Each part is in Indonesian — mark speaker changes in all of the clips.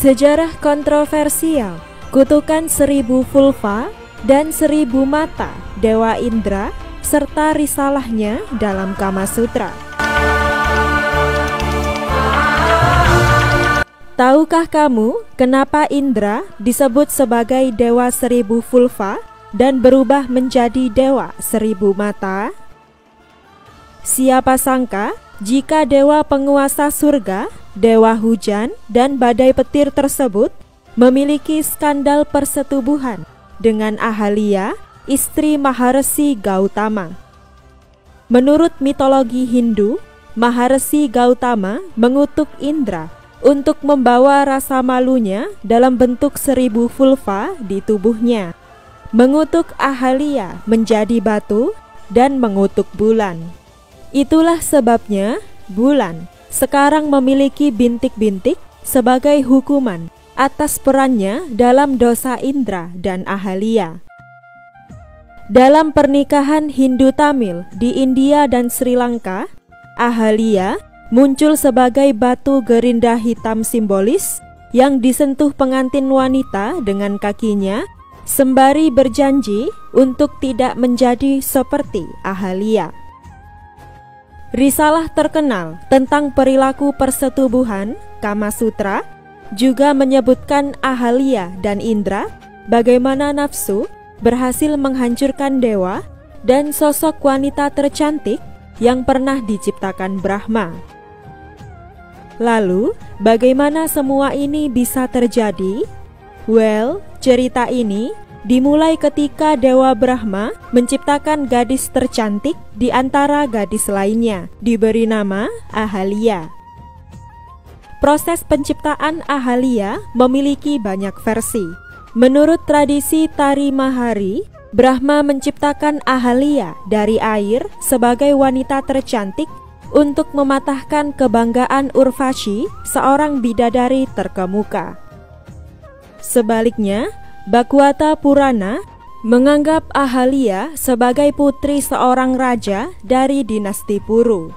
Speaker 1: Sejarah kontroversial, kutukan 1000 vulva dan 1000 mata Dewa Indra, serta risalahnya dalam Kama Sutra. Tahukah kamu kenapa Indra disebut sebagai Dewa 1000 vulva dan berubah menjadi Dewa 1000 mata? Siapa sangka jika dewa penguasa surga, dewa hujan, dan badai petir tersebut memiliki skandal persetubuhan dengan Ahalya, istri Maharesi Gautama. Menurut mitologi Hindu, Maharesi Gautama mengutuk Indra untuk membawa rasa malunya dalam bentuk 1000 vulva di tubuhnya, mengutuk Ahalya menjadi batu, dan mengutuk bulan. Itulah sebabnya bulan sekarang memiliki bintik-bintik sebagai hukuman atas perannya dalam dosa Indra dan Ahalya. Dalam pernikahan Hindu-Tamil di India dan Sri Lanka, Ahalya muncul sebagai batu gerinda hitam simbolis yang disentuh pengantin wanita dengan kakinya sembari berjanji untuk tidak menjadi seperti Ahalya. Risalah terkenal tentang perilaku persetubuhan, Kama Sutra, juga menyebutkan Ahalya dan Indra bagaimana nafsu berhasil menghancurkan dewa dan sosok wanita tercantik yang pernah diciptakan Brahma. Lalu, bagaimana semua ini bisa terjadi? Well, cerita ini dimulai ketika Dewa Brahma menciptakan gadis tercantik di antara gadis lainnya, diberi nama Ahalya. Proses penciptaan Ahalya memiliki banyak versi. Menurut tradisi Tari Mahari, Brahma menciptakan Ahalya dari air sebagai wanita tercantik untuk mematahkan kebanggaan Urvashi, seorang bidadari terkemuka. Sebaliknya, Bhagavata Purana menganggap Ahalya sebagai putri seorang raja dari dinasti Puru.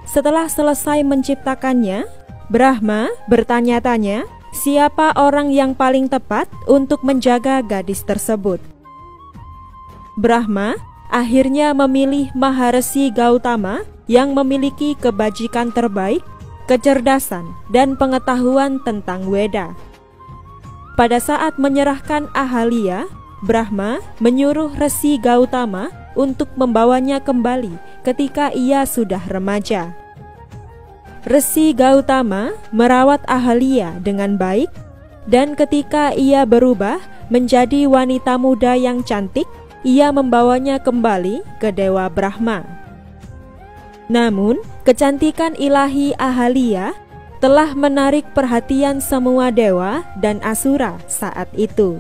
Speaker 1: Setelah selesai menciptakannya, Brahma bertanya-tanya siapa orang yang paling tepat untuk menjaga gadis tersebut. Brahma akhirnya memilih Maharesi Gautama yang memiliki kebajikan terbaik, kecerdasan, dan pengetahuan tentang Weda. Pada saat menyerahkan Ahalya, Brahma menyuruh Resi Gautama untuk membawanya kembali ketika ia sudah remaja. Resi Gautama merawat Ahalya dengan baik, dan ketika ia berubah menjadi wanita muda yang cantik, ia membawanya kembali ke Dewa Brahma. Namun, kecantikan ilahi Ahalya telah menarik perhatian semua dewa dan asura saat itu.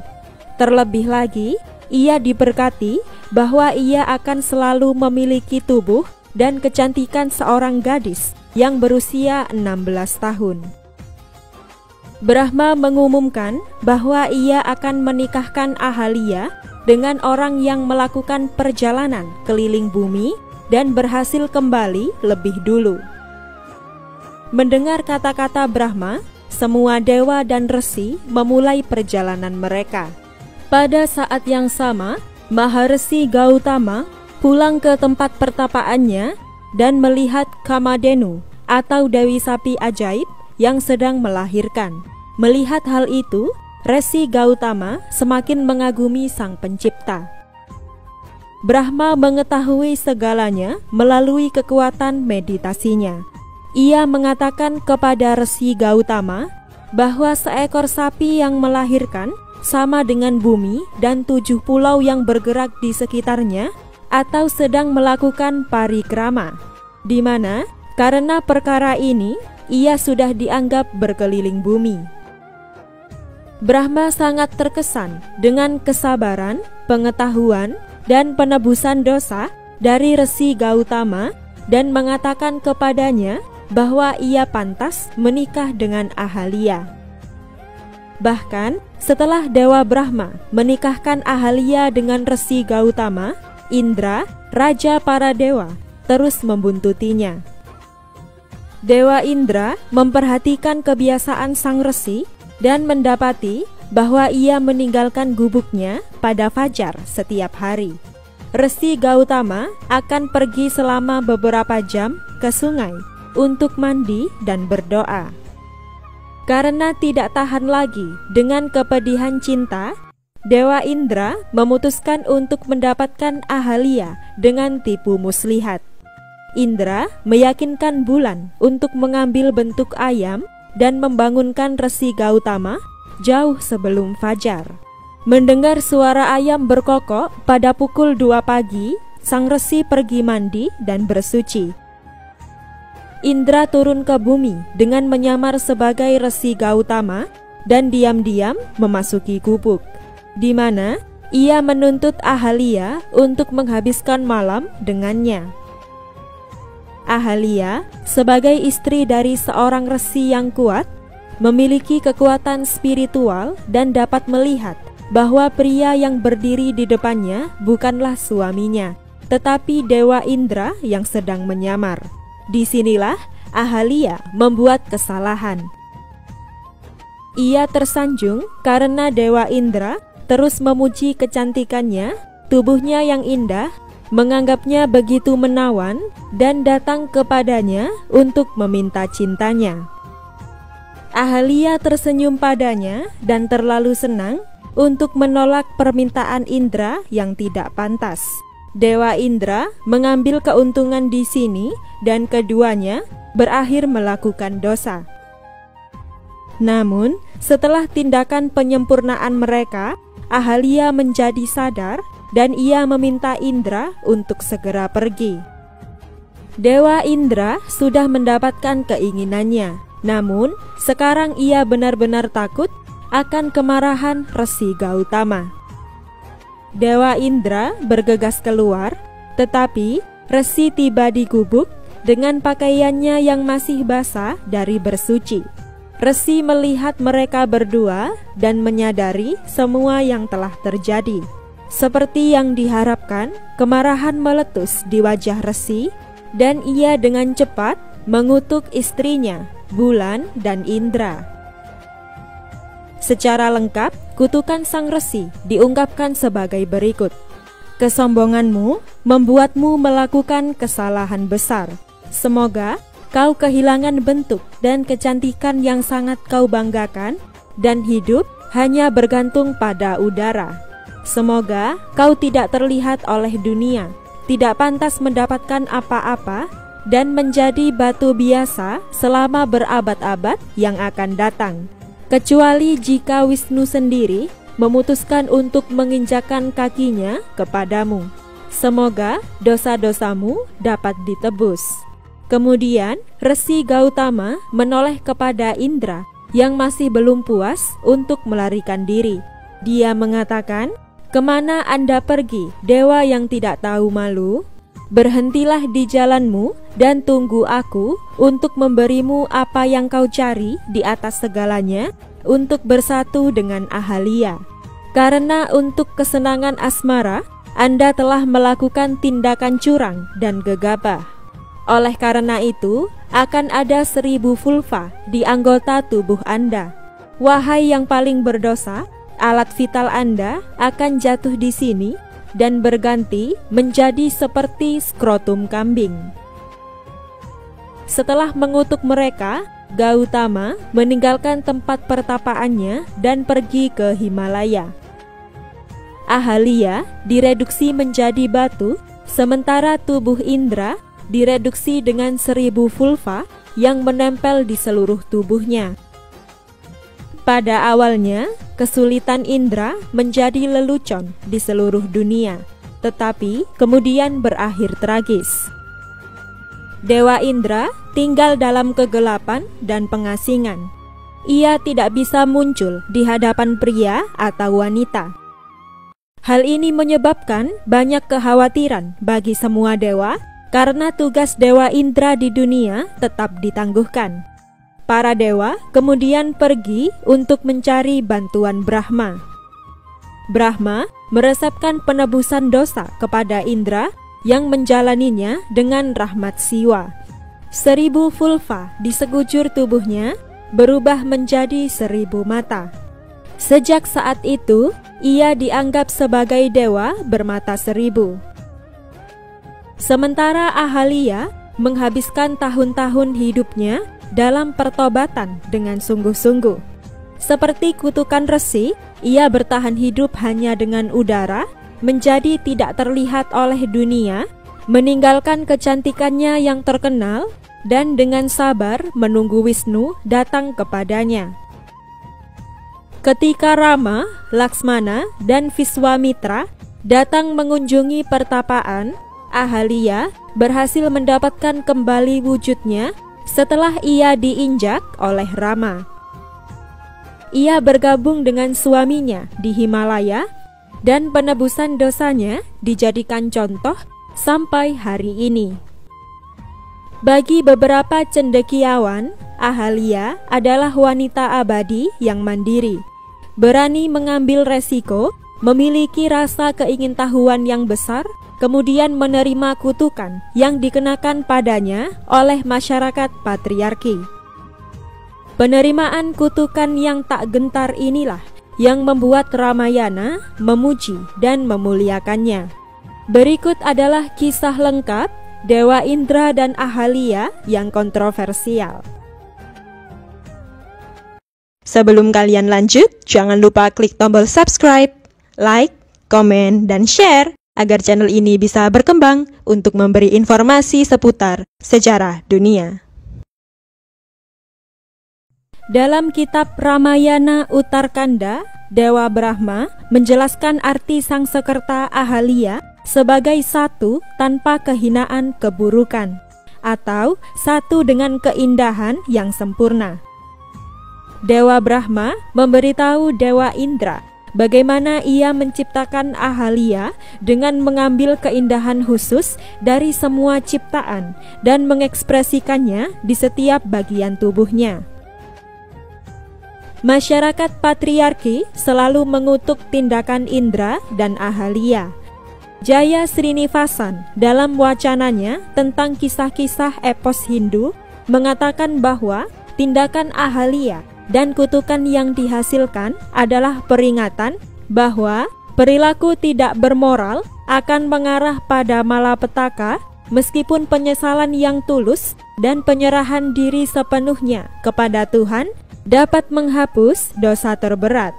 Speaker 1: Terlebih lagi, ia diberkati bahwa ia akan selalu memiliki tubuh dan kecantikan seorang gadis yang berusia 16 tahun. Brahma mengumumkan bahwa ia akan menikahkan Ahalya dengan orang yang melakukan perjalanan keliling bumi dan berhasil kembali lebih dulu. Mendengar kata-kata Brahma, semua dewa dan resi memulai perjalanan mereka. Pada saat yang sama, Maharesi Gautama pulang ke tempat pertapaannya dan melihat Kamadhenu atau Dewi Sapi ajaib yang sedang melahirkan. Melihat hal itu, Resi Gautama semakin mengagumi Sang Pencipta. Brahma mengetahui segalanya melalui kekuatan meditasinya. Ia mengatakan kepada Resi Gautama bahwa seekor sapi yang melahirkan sama dengan bumi dan 7 pulau yang bergerak di sekitarnya atau sedang melakukan parikrama, di mana karena perkara ini ia sudah dianggap berkeliling bumi. Brahma sangat terkesan dengan kesabaran, pengetahuan, dan penebusan dosa dari Resi Gautama dan mengatakan kepadanya bahwa ia pantas menikah dengan Ahalya. Bahkan setelah Dewa Brahma menikahkan Ahalya dengan Resi Gautama, Indra, raja para dewa, terus membuntutinya. Dewa Indra memperhatikan kebiasaan sang resi dan mendapati bahwa ia meninggalkan gubuknya pada fajar setiap hari. Resi Gautama akan pergi selama beberapa jam ke sungai untuk mandi dan berdoa. Karena tidak tahan lagi dengan kepedihan cinta, Dewa Indra memutuskan untuk mendapatkan Ahalya dengan tipu muslihat. Indra meyakinkan bulan untuk mengambil bentuk ayam dan membangunkan Resi Gautama jauh sebelum fajar. Mendengar suara ayam berkokok pada pukul 2 pagi, sang resi pergi mandi dan bersuci. Indra turun ke bumi dengan menyamar sebagai Resi Gautama dan diam-diam memasuki gubuk, di mana ia menuntut Ahalya untuk menghabiskan malam dengannya. Ahalya sebagai istri dari seorang resi yang kuat, memiliki kekuatan spiritual dan dapat melihat bahwa pria yang berdiri di depannya bukanlah suaminya, tetapi Dewa Indra yang sedang menyamar. Disinilah Ahalya membuat kesalahan. Ia tersanjung karena Dewa Indra terus memuji kecantikannya, tubuhnya yang indah, menganggapnya begitu menawan dan datang kepadanya untuk meminta cintanya. Ahalya tersenyum padanya dan terlalu senang untuk menolak permintaan Indra yang tidak pantas. Dewa Indra mengambil keuntungan di sini dan keduanya berakhir melakukan dosa. Namun, setelah tindakan penyempurnaan mereka, Ahalya menjadi sadar dan ia meminta Indra untuk segera pergi. Dewa Indra sudah mendapatkan keinginannya, namun sekarang ia benar-benar takut akan kemarahan Resi Gautama. Dewa Indra bergegas keluar, tetapi Resi tiba di gubuk dengan pakaiannya yang masih basah dari bersuci. Resi melihat mereka berdua dan menyadari semua yang telah terjadi. Seperti yang diharapkan, kemarahan meletus di wajah Resi dan ia dengan cepat mengutuk istrinya, Bulan dan Indra. Secara lengkap, kutukan sang resi diungkapkan sebagai berikut. Kesombonganmu membuatmu melakukan kesalahan besar. Semoga kau kehilangan bentuk dan kecantikan yang sangat kau banggakan dan hidup hanya bergantung pada udara. Semoga kau tidak terlihat oleh dunia, tidak pantas mendapatkan apa-apa, dan menjadi batu biasa selama berabad-abad yang akan datang. Kecuali jika Wisnu sendiri memutuskan untuk menginjakkan kakinya kepadamu. Semoga dosa-dosamu dapat ditebus. Kemudian Resi Gautama menoleh kepada Indra yang masih belum puas untuk melarikan diri. Dia mengatakan, "Kemana Anda pergi, dewa yang tidak tahu malu? Berhentilah di jalanmu dan tunggu aku untuk memberimu apa yang kau cari di atas segalanya untuk bersatu dengan Ahalya. Karena untuk kesenangan asmara, Anda telah melakukan tindakan curang dan gegabah. Oleh karena itu, akan ada 1000 vulva di anggota tubuh Anda. Wahai yang paling berdosa, alat vital Anda akan jatuh di sini dan berganti menjadi seperti skrotum kambing." Setelah mengutuk mereka, Gautama meninggalkan tempat pertapaannya dan pergi ke Himalaya. Ahalya direduksi menjadi batu, sementara tubuh Indra direduksi dengan 1000 vulva yang menempel di seluruh tubuhnya. Pada awalnya, kesulitan Indra menjadi lelucon di seluruh dunia, tetapi kemudian berakhir tragis. Dewa Indra tinggal dalam kegelapan dan pengasingan. Ia tidak bisa muncul di hadapan pria atau wanita. Hal ini menyebabkan banyak kekhawatiran bagi semua dewa karena tugas Dewa Indra di dunia tetap ditangguhkan. Para dewa kemudian pergi untuk mencari bantuan Brahma. Brahma meresepkan penebusan dosa kepada Indra yang menjalaninya dengan rahmat siwa. 1000 vulva di sekujur tubuhnya berubah menjadi 1000 mata. Sejak saat itu, ia dianggap sebagai dewa bermata 1000. Sementara Ahalya menghabiskan tahun-tahun hidupnya dalam pertobatan dengan sungguh-sungguh. Seperti kutukan resi, ia bertahan hidup hanya dengan udara, menjadi tidak terlihat oleh dunia, meninggalkan kecantikannya yang terkenal, dan dengan sabar menunggu Wisnu datang kepadanya. Ketika Rama, Laksmana, dan Viswamitra datang mengunjungi pertapaan, Ahalya berhasil mendapatkan kembali wujudnya setelah ia diinjak oleh Rama. Ia bergabung dengan suaminya di Himalaya, dan penebusan dosanya dijadikan contoh sampai hari ini. Bagi beberapa cendekiawan, Ahalya adalah wanita abadi yang mandiri, berani mengambil resiko, memiliki rasa keingintahuan yang besar, kemudian menerima kutukan yang dikenakan padanya oleh masyarakat patriarki. Penerimaan kutukan yang tak gentar inilah yang membuat Ramayana memuji dan memuliakannya. Berikut adalah kisah lengkap Dewa Indra dan Ahalya yang kontroversial.
Speaker 2: Sebelum kalian lanjut, jangan lupa klik tombol subscribe, like, komen, dan share agar channel ini bisa berkembang untuk memberi informasi seputar sejarah dunia.
Speaker 1: Dalam kitab Ramayana Uttarkanda, Dewa Brahma menjelaskan arti Sangsekerta Ahalya sebagai satu tanpa kehinaan keburukan, atau satu dengan keindahan yang sempurna. Dewa Brahma memberitahu Dewa Indra bagaimana ia menciptakan Ahalya dengan mengambil keindahan khusus dari semua ciptaan dan mengekspresikannya di setiap bagian tubuhnya. Masyarakat patriarki selalu mengutuk tindakan Indra dan Ahalya. Jaya Srinivasan dalam wacananya tentang kisah-kisah epos Hindu mengatakan bahwa tindakan Ahalya dan kutukan yang dihasilkan adalah peringatan bahwa perilaku tidak bermoral akan mengarah pada malapetaka, meskipun penyesalan yang tulus dan penyerahan diri sepenuhnya kepada Tuhan dapat menghapus dosa terberat.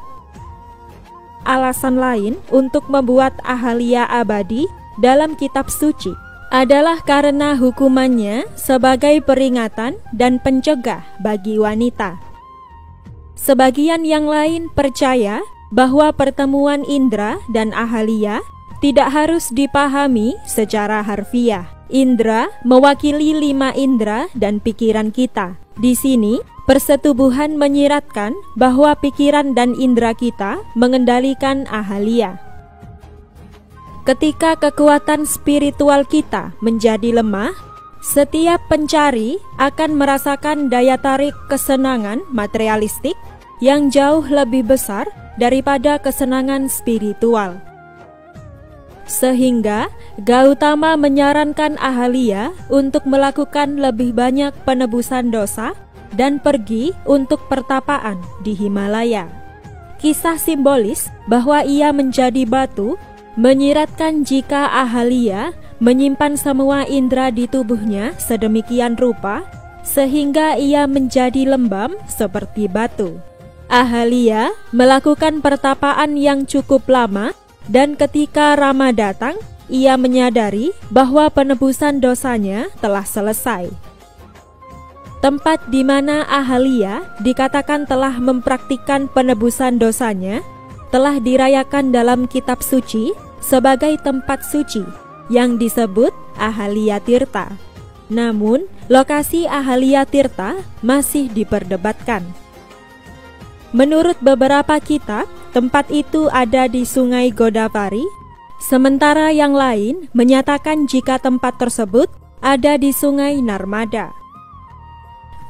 Speaker 1: Alasan lain untuk membuat Ahalya abadi dalam kitab suci adalah karena hukumannya sebagai peringatan dan pencegah bagi wanita. Sebagian yang lain percaya bahwa pertemuan Indra dan Ahalya tidak harus dipahami secara harfiah. Indra mewakili 5 indera dan pikiran kita. Di sini, persetubuhan menyiratkan bahwa pikiran dan indera kita mengendalikan Ahalya. Ketika kekuatan spiritual kita menjadi lemah, setiap pencari akan merasakan daya tarik kesenangan materialistik yang jauh lebih besar daripada kesenangan spiritual. Sehingga Gautama menyarankan Ahalya untuk melakukan lebih banyak penebusan dosa dan pergi untuk pertapaan di Himalaya. Kisah simbolis bahwa ia menjadi batu menyiratkan jika Ahalya menyimpan semua indera di tubuhnya sedemikian rupa sehingga ia menjadi lembam seperti batu. Ahalya melakukan pertapaan yang cukup lama, dan ketika Rama datang, ia menyadari bahwa penebusan dosanya telah selesai. Tempat di mana Ahalya dikatakan telah mempraktikkan penebusan dosanya telah dirayakan dalam kitab suci sebagai tempat suci yang disebut Ahalya Tirta. Namun, lokasi Ahalya Tirta masih diperdebatkan. Menurut beberapa kitab, tempat itu ada di Sungai Godavari, sementara yang lain menyatakan jika tempat tersebut ada di Sungai Narmada.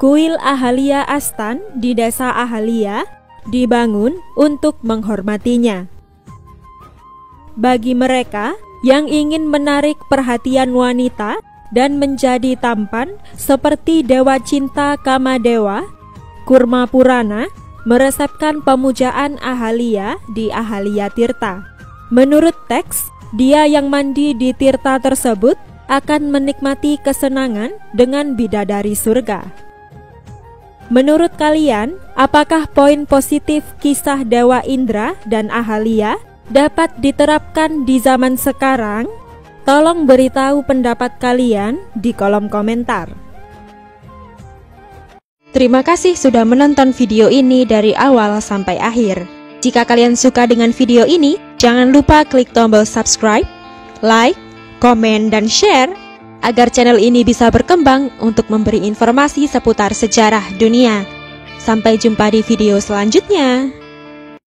Speaker 1: Kuil Ahalya Astan di desa Ahalya dibangun untuk menghormatinya. Bagi mereka yang ingin menarik perhatian wanita dan menjadi tampan seperti Dewa Cinta Kamadewa, Kurma Purana meresepkan pemujaan Ahalya di Ahalya Tirta. Menurut teks, dia yang mandi di tirta tersebut akan menikmati kesenangan dengan bidadari surga. Menurut kalian, apakah poin positif kisah Dewa Indra dan Ahalya dapat diterapkan di zaman sekarang? Tolong beritahu pendapat kalian di kolom komentar.
Speaker 2: Terima kasih sudah menonton video ini dari awal sampai akhir. Jika kalian suka dengan video ini, jangan lupa klik tombol subscribe, like, komen, dan share agar channel ini bisa berkembang untuk memberi informasi seputar sejarah dunia. Sampai jumpa di video selanjutnya.